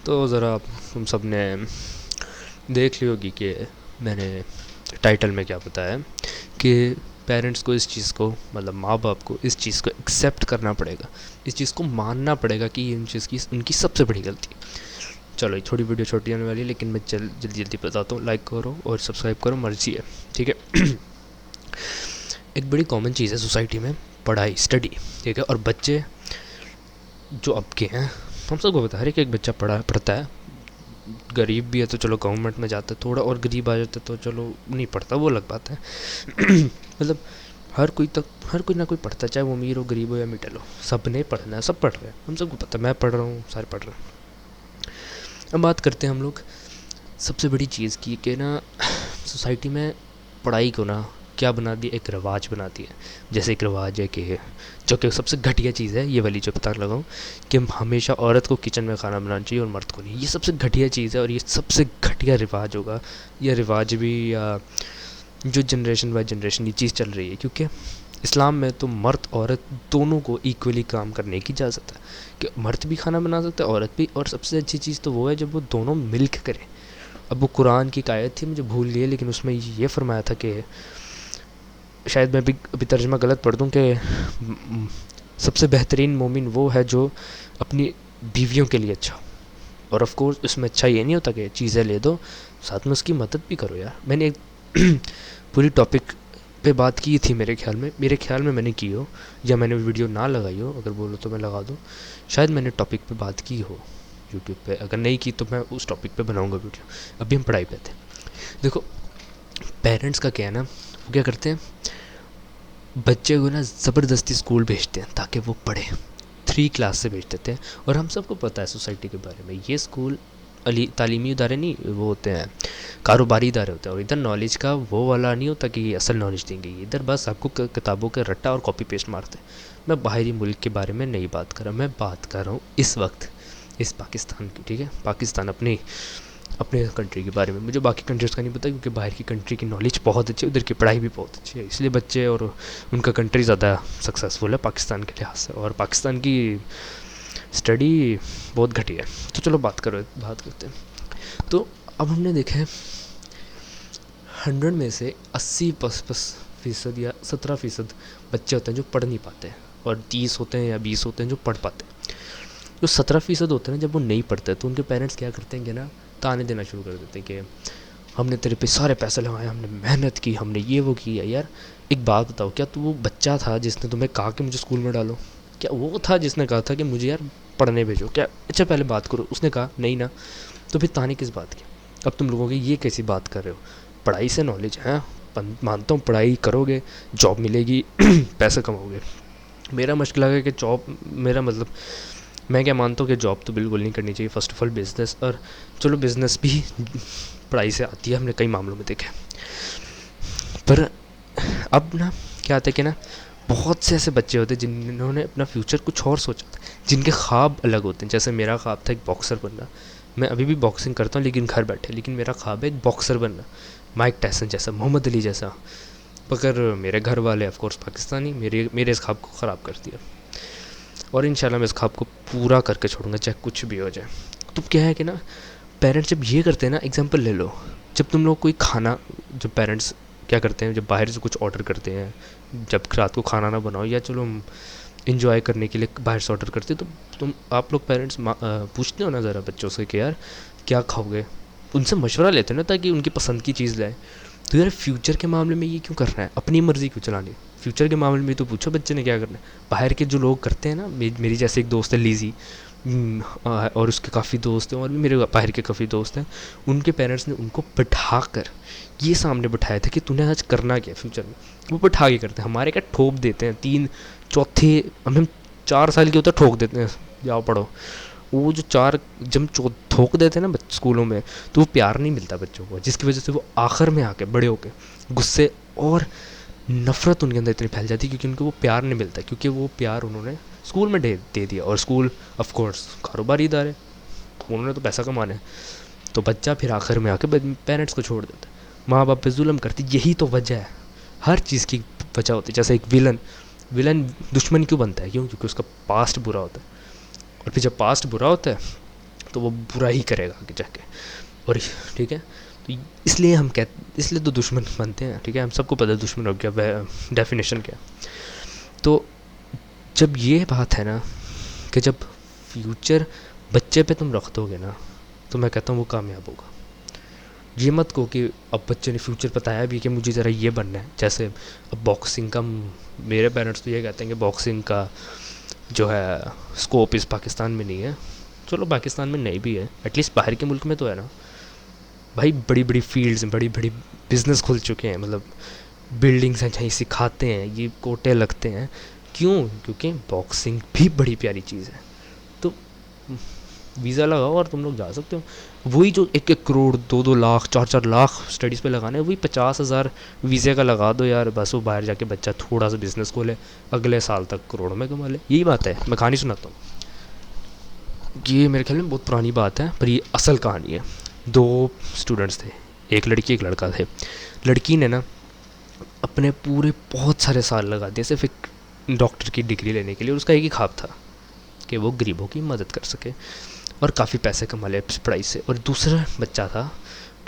تو ذرا تم سب نے دیکھ لی ہوگی کہ میں نے ٹائٹل میں کیا بتایا کہ پیرنٹس کو اس چیز کو مطلب ماں باپ کو اس چیز کو ایکسیپٹ کرنا پڑے گا، اس چیز کو ماننا پڑے گا کہ یہ ان کی سب سے بڑی غلطی ہے۔ چلو یہ تھوڑی ویڈیو چھوٹی ہونے والی ہے لیکن میں جلدی بتاتا ہوں، لائک کرو اور سبسکرائب کرو، مرضی ہے، ٹھیک ہے۔ ایک بڑی کامن چیز ہے سوسائٹی میں پڑھائی، اسٹڈی، ٹھیک ہے، اور بچے جو اب کے ہیں، ہم سب کو پتا ہے کہ ایک بچہ پڑھتا ہے، غریب بھی ہے تو چلو گورنمنٹ میں جاتا ہے، تھوڑا اور غریب آ جاتا ہے تو چلو نہیں پڑھتا، وہ الگ بات ہے۔ مطلب ہر کوئی نہ کوئی پڑھتا ہے، چاہے وہ امیر ہو، غریب ہو یا مڈل ہو، سب نے پڑھنا ہے، سب پڑھ رہے ہیں، ہم سب کو پتہ ہے، میں پڑھ رہا ہوں، سارے پڑھ رہے ہیں۔ اب بات کرتے ہیں ہم لوگ سب سے بڑی چیز کی کہ نا سوسائٹی میں پڑھائی کو نا کیا بنا دیا، ایک رواج بنا دیا، جیسے ایک رواج ہے کہ جو کہ سب سے گھٹیا چیز ہے، یہ والی جو پتہ لگاؤں کہ ہمیشہ عورت کو کچن میں کھانا بنانا چاہیے اور مرد کو نہیں، یہ سب سے گھٹیا چیز ہے اور یہ سب سے گھٹیا رواج ہوگا، یہ رواج بھی جو جنریشن بائی جنریشن یہ چیز چل رہی ہے، کیونکہ اسلام میں تو مرد عورت دونوں کو ایکولی کام کرنے کی اجازت ہے کہ مرد بھی کھانا بنا سکتا ہے، عورت بھی، اور سب سے اچھی چیز تو وہ ہے جب وہ دونوں مل کے کریں۔ اب وہ قرآن کی ایک آیت تھی، مجھے بھول گئی، لیکن اس میں یہ فرمایا تھا کہ شاید میں بھی ابھی ترجمہ غلط پڑھ دوں کہ سب سے بہترین مومن وہ ہے جو اپنی بیویوں کے لیے اچھا، اور آف کورس اس میں اچھا یہ نہیں ہوتا کہ چیزیں لے دو، ساتھ میں اس کی مدد بھی کرو یار۔ میں نے ایک پوری ٹاپک پہ بات کی تھی میرے خیال میں میں نے کی ہو، یا میں نے ویڈیو نہ لگائی ہو، اگر بولو تو میں لگا دوں، شاید میں نے ٹاپک پہ بات کی ہو یوٹیوب پہ، اگر نہیں کی تو میں اس ٹاپک پہ بناؤں گا ویڈیو۔ ابھی ہم پڑھائی پہ تھے۔ دیکھو پیرنٹس کا کیا ہے نا، وہ کیا کرتے ہیں، بچے کو نا زبردستی اسکول بھیجتے ہیں تاکہ وہ پڑھے، 3 کلاس سے بھیج دیتے ہیں، اور ہم سب کو پتہ ہے سوسائٹی کے بارے میں، یہ اسکول تعلیمی ادارے نہیں، وہ ہوتے ہیں کاروباری ادارے ہوتے ہیں، اور ادھر نالج کا وہ والا نہیں ہوتا کہ یہ اصل نالج دیں گے، ادھر بس آپ کو کتابوں کے رٹا اور کاپی پیسٹ مارتے ہیں۔ میں باہری ملک کے بارے میں نہیں بات کر رہا، میں بات کر رہا ہوں اس وقت اس پاکستان کی، ٹھیک ہے، پاکستان اپنے کنٹری کے بارے میں، مجھے باقی کنٹریز کا نہیں پتہ کیونکہ باہر کی کنٹری کی نالج بہت اچھی ہے، ادھر کی پڑھائی بھی بہت اچھی ہے، اس لیے بچے اور ان کا کنٹری زیادہ سکسیزفل ہے پاکستان کے لحاظ سے، اور پاکستان کی اسٹڈی بہت گھٹیا ہے۔ تو چلو بات کرتے ہیں۔ تو اب ہم نے دیکھا ہے 100 میں سے 80% یا 17% بچے ہوتے ہیں جو پڑھ نہیں پاتے ہیں، اور 30 ہوتے ہیں یا 20 ہوتے ہیں جو پڑھ پاتے ہیں۔ جو 17% ہوتے ہیں نا، جب وہ نہیں پڑھتے تو ان کے پیرنٹس کیا کرتے ہیں کہ نا تانے دینا شروع کر دیتے ہیں کہ ہم نے تیرے پہ سارے پیسے لگائے، ہم نے محنت کی، ہم نے یہ وہ کیا۔ یار ایک بات بتاؤ، کیا تو وہ بچہ تھا جس نے تمہیں کہا کہ مجھے اسکول میں ڈالو؟ کیا وہ تھا جس نے کہا تھا کہ مجھے یار پڑھنے بھیجو؟ کیا اچھا پہلے بات کرو، اس نے کہا نہیں نا، تو پھر تانے کس بات کی؟ اب تم لوگوں کی یہ کیسی بات کر رہے ہو؟ پڑھائی سے نالج ہے، مانتا ہوں پڑھائی کرو گے جاب ملے گی، پیسے کماؤ گے۔ میرا مشکل ہے کہ میں کیا مانتا ہوں کہ جاب تو بالکل نہیں کرنی چاہیے، فرسٹ آف آل بزنس، اور چلو بزنس بھی پڑھائی سے آتی ہے، ہم نے کئی معاملوں میں دیکھا ہے۔ پر اب نا کیا آتا ہے کہ نا بہت سے ایسے بچے ہوتے ہیں جنہوں نے اپنا فیوچر کچھ اور سوچا تھا، جن کے خواب الگ ہوتے ہیں، جیسے میرا خواب تھا ایک باکسر بننا، میں ابھی بھی باکسنگ کرتا ہوں لیکن گھر بیٹھے، لیکن میرا خواب ہے ایک باکسر بننا، مائک ٹائسن جیسا، محمد علی جیسا، مگر میرے گھر والے آف کورس پاکستانی میرے اس خواب کو خراب کر دیا، اور انشاءاللہ میں اس خواب کو پورا کر کے چھوڑوں گا چاہے کچھ بھی ہو جائے۔ تو کیا ہے کہ نا پیرنٹس جب یہ کرتے ہیں نا، ایگزامپل لے لو، جب تم لوگ کوئی کھانا، جب پیرنٹس کیا کرتے ہیں، جب باہر سے کچھ آرڈر کرتے ہیں، جب رات کو کھانا نہ بناؤ یا چلو انجوائے کرنے کے لیے باہر سے آرڈر کرتے، تو آپ لوگ پیرنٹس پوچھتے ہو نا ذرا بچوں سے کہ یار کیا کھاؤ گے، ان سے مشورہ لیتے ہیں نا تاکہ ان کی پسند کی چیز لائے۔ تو یار فیوچر کے معاملے میں یہ کیوں کرنا ہے، اپنی مرضی کیوں چلانی؟ فیوچر کے معاملے میں تو پوچھو بچے نے کیا کرنا ہے۔ باہر کے جو لوگ کرتے ہیں نا، میری جیسے ایک دوست ہے لیزی، اور اس کے کافی دوست ہیں، اور بھی میرے باہر کے کافی دوست ہیں، ان کے پیرنٹس نے ان کو بٹھا کر یہ سامنے بٹھایا تھا کہ تو نے آج کرنا کیا فیوچر میں، وہ بٹھا کے کرتے ہیں، ہمارے کیا ٹھوک دیتے ہیں، 3 ہمیں 4 سال کے ہوتا ہے ٹھوک دیتے ہیں جاؤ پڑھو، وہ جو جب تھوک دیتے ہیں نا اسکولوں میں، تو وہ پیار نہیں ملتا بچوں کو، جس کی وجہ سے وہ آخر میں آ کے بڑے ہو کے غصے اور نفرت ان کے اندر اتنی پھیل جاتی ہے کیونکہ ان کو وہ پیار نہیں ملتا، کیونکہ وہ پیار انہوں نے اسکول میں دے دیا، اور اسکول آف کورس کاروباری ادارے، انہوں نے تو پیسہ کمانا ہے، تو بچہ پھر آخر میں آ کے پیرنٹس کو چھوڑ دیتا ہے، ماں باپ پہ ظلم کرتی۔ یہی تو وجہ ہے، ہر چیز کی وجہ ہوتی ہے۔ جیسے ایک ویلن دشمن کیوں بنتا ہے، کیوں؟ کیونکہ اس کا پاسٹ برا ہوتا ہے، اور پھر جب پاسٹ برا ہوتا ہے تو وہ برا ہی کرے گا آگے جا کے. اور ٹھیک ہے، تو اس لیے ہم اس لیے تو دشمن بنتے ہیں. ٹھیک ہے، ہم سب کو پتہ ہے دشمن ہو کیا ڈیفینیشن کیا. تو جب یہ بات ہے نا کہ جب فیوچر بچے پہ تم رکھ دو گے نا، تو میں کہتا ہوں وہ کامیاب ہوگا. یہ مت کو کہ اب بچے نے فیوچر بتایا بھی کہ مجھے ذرا یہ بننا ہے. جیسے اب باکسنگ کا، میرے پیرنٹس تو یہ کہتے ہیں کہ باکسنگ کا جو ہے اسکوپ اس پاکستان میں نہیں ہے. چلو پاکستان میں نہیں بھی ہے، ایٹ لیسٹ باہر کے ملک میں تو ہے نا بھائی. بڑی بڑی فیلڈز میں بڑی بڑی بزنس کھل چکے ہیں، مطلب بلڈنگس ہیں جہیں سکھاتے ہیں، یہ کوٹے لگتے ہیں. کیوں؟ کیونکہ باکسنگ بھی بڑی پیاری چیز ہے. تو ویزا لگاؤ اور تم لوگ جا سکتے ہو. وہی جو 1-1 کروڑ 2-2 لاکھ 4-4 لاکھ اسٹڈیز پہ لگانے، وہی 50,000 ویزے کا لگا دو یار. بس وہ باہر جا کے بچہ تھوڑا سا بزنس کھولے، اگلے سال تک کروڑوں میں کما لے. یہی بات ہے. میں کہانی سناتا ہوں، یہ میرے خیال میں بہت پرانی بات ہے پر یہ اصل کہانی ہے. 2 اسٹوڈنٹس تھے، ایک لڑکی ایک لڑکا تھے. لڑکی نے نا اپنے پورے بہت سارے سال لگا دیے صرف ایک ڈاکٹر کی ڈگری لینے کے لیے. اور اس کا ایک ہی خواب تھا کہ وہ غریبوں کی مدد کر سکے اور کافی پیسے کما لے اس پڑھائی سے. اور دوسرا بچہ تھا،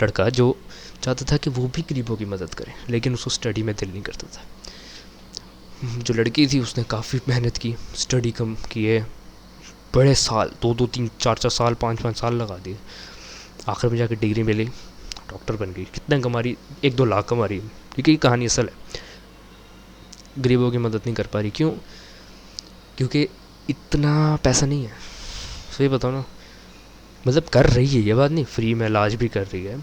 لڑکا، جو چاہتا تھا کہ وہ بھی غریبوں کی مدد کرے، لیکن اس کو اسٹڈی میں دل نہیں کرتا تھا. جو لڑکی تھی اس نے کافی محنت کی، اسٹڈی کم کیے، بڑے سال 2-3 4 سال 5 سال لگا دیے. آخر میں جا کے ڈگری ملی، ڈاکٹر بن گئی. کتنا کما رہی؟ 1-2 لاکھ کما رہی. ٹھیک ہے، یہ کہانی اصل ہے. غریبوں کی مدد نہیں کر پا رہی. کیوں؟ کیونکہ اتنا پیسہ نہیں ہے. صحیح بتاؤ نا، مطلب کر رہی ہے، یہ بات نہیں، فری میں علاج بھی کر رہی ہے.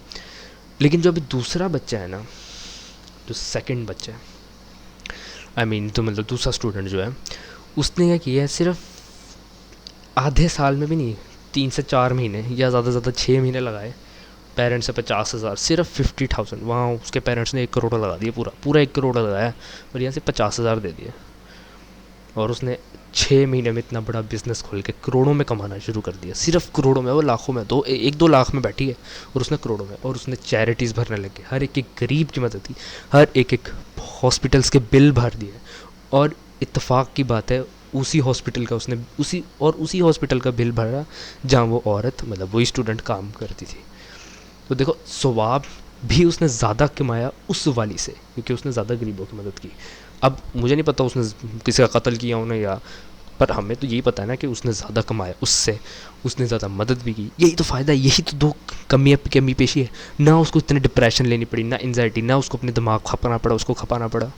لیکن جو ابھی دوسرا بچہ ہے نا، جو سیکنڈ بچہ ہے، تو مطلب دوسرا اسٹوڈنٹ جو ہے، اس نے کیا کیا ہے، صرف آدھے سال میں بھی نہیں، 3 سے 4 مہینے یا زیادہ سے زیادہ 6 مہینے لگائے. پیرنٹس سے 50,000، صرف 50,000. وہاں اس کے پیرنٹس نے 1 کروڑ لگا دیا، پورا 1 کروڑ لگایا، اور یہاں سے 50,000 دے دیے. اور اس نے 6 مہینے میں اتنا بڑا بزنس کھول کے کروڑوں میں کمانا شروع کر دیا. صرف کروڑوں میں، وہ لاکھوں میں 1-2 لاکھ میں بیٹھی ہے، اور اس نے کروڑوں میں. اور اس نے چیریٹیز بھرنے لگ گئے، ہر ایک غریب کی مدد کی، ہر ایک ہاسپٹلس کے بل بھر دیے. اور اتفاق کی بات ہے، اسی ہاسپٹل کا اس نے اسی ہاسپٹل کا بل بھرا جہاں وہ عورت، مطلب وہی اسٹوڈنٹ کام کرتی تھی. تو دیکھو، ثواب بھی اس نے زیادہ کمایا اس والی سے، کیونکہ اس نے زیادہ غریبوں کی مدد کی. اب مجھے نہیں پتہ اس نے کسی کا قتل کیا انہیں یا، پر ہمیں تو یہی پتہ ہے نا کہ اس نے زیادہ کمایا اس سے، اس نے زیادہ مدد بھی کی. یہی تو فائدہ ہے، یہی تو 2 کمی پیشی ہے. نہ اس کو اتنے ڈپریشن لینی پڑی، نہ انزائٹی، نہ اس کو اپنے دماغ کھپانا پڑا.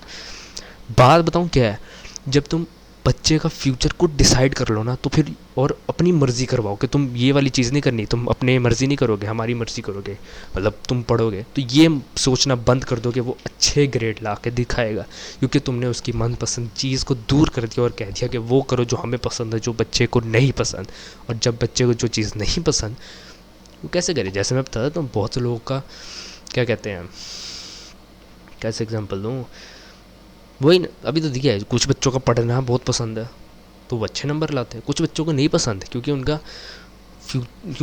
بات بتاؤں کیا ہے، جب تم بچے کا فیوچر کو ڈیسائیڈ کر لو نا، تو پھر اور اپنی مرضی کرواؤ کہ تم یہ والی چیز نہیں کرنی، تم اپنے مرضی نہیں کرو گے، ہماری مرضی کرو گے، مطلب تم پڑھو گے، تو یہ سوچنا بند کر دو کہ وہ اچھے گریڈ لا کے دکھائے گا، کیونکہ تم نے اس کی من پسند چیز کو دور کر دیا اور کہہ دیا کہ وہ کرو جو ہمیں پسند ہے، جو بچے کو نہیں پسند. اور جب بچے کو جو چیز نہیں پسند، وہ کیسے کرے؟ جیسے میں بتاتا تو بہت سے لوگوں کا کیا کہتے ہیں، کیسے اگزامپل دوں، وہی ابھی تو دکھا ہے، کچھ بچوں کا پڑھنا بہت پسند ہے تو وہ اچھے نمبر لاتے ہیں. کچھ بچوں کو نہیں پسند کیونکہ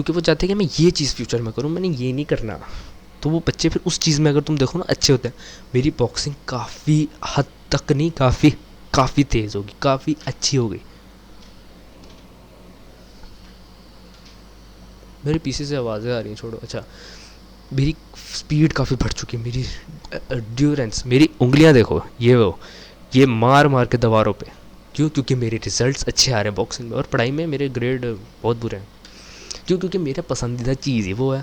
وہ چاہتے ہیں کہ میں یہ چیز فیوچر میں کروں، میں نے یہ نہیں کرنا. تو وہ بچے پھر اس چیز میں اگر تم دیکھو نا اچھے ہوتے ہیں. میری باکسنگ کافی حد تک نہیں، کافی تیز ہوگی، کافی اچھی ہو گئی. میرے پیچھے سے آوازیں آ رہی ہیں، چھوڑو. اچھا، میری سپیڈ کافی بڑھ چکی ہے، میری انڈیورنس، میری انگلیاں دیکھو، یہ مار کے دیواروں پہ. کیونکہ میرے ریزلٹس اچھے آ رہے ہیں باکسنگ میں، اور پڑھائی میں میرے گریڈ بہت برے ہیں. کیونکہ میرا پسندیدہ چیز ہی وہ ہے.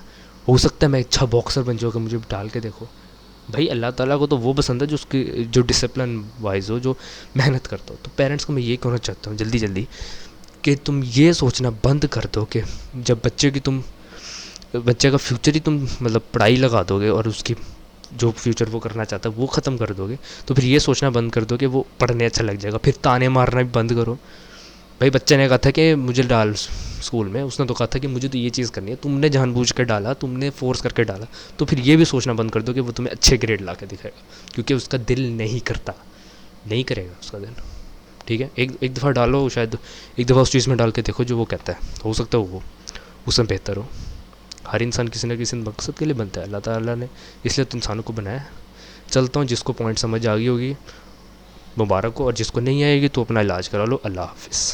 ہو سکتا ہے میں اچھا باکسر بن جاؤں، کہ مجھے ڈال کے دیکھو. بھائی اللہ تعالیٰ کو تو وہ پسند ہے جو ڈسپلن وائز ہو، جو محنت کرتا ہو. تو پیرنٹس کو میں یہ کہنا چاہتا ہوں جلدی کہ تم یہ سوچنا بند کر دو کہ جب بچے کا فیوچر ہی تم مطلب پڑھائی لگا دو گے، اور اس کی جو فیوچر وہ کرنا چاہتا ہے وہ ختم کر دو گے، تو پھر یہ سوچنا بند کر دو کہ وہ پڑھنے اچھا لگ جائے گا. پھر تانے مارنا بھی بند کرو. بھائی بچے نے کہا تھا کہ مجھے ڈال اسکول میں، اس نے تو کہا تھا کہ مجھے تو یہ چیز کرنی ہے، تم نے جان بوجھ کے ڈالا، تم نے فورس کر کے ڈالا، تو پھر یہ بھی سوچنا بند کر دو کہ وہ تمہیں اچھے گریڈ لا کے دکھائے گا، کیونکہ اس کا دل نہیں کرتا، نہیں کرے گا اس کا دل. ٹھیک ہے، ایک دفعہ ڈالو، شاید ایک دفعہ اس چیز میں ڈال کے دیکھو جو وہ کہتا ہے، ہو سکتا ہے وہ اس میں بہتر ہو. ہر انسان کسی نہ کسی مقصد کے لیے بنتا ہے، اللہ تعالیٰ نے اس لیے تو انسانوں کو بنایا. چلتا ہوں، جس کو پوائنٹ سمجھ آ گئی ہوگی مبارک ہو، اور جس کو نہیں آئے گی تو اپنا علاج کرا لو. اللہ حافظ.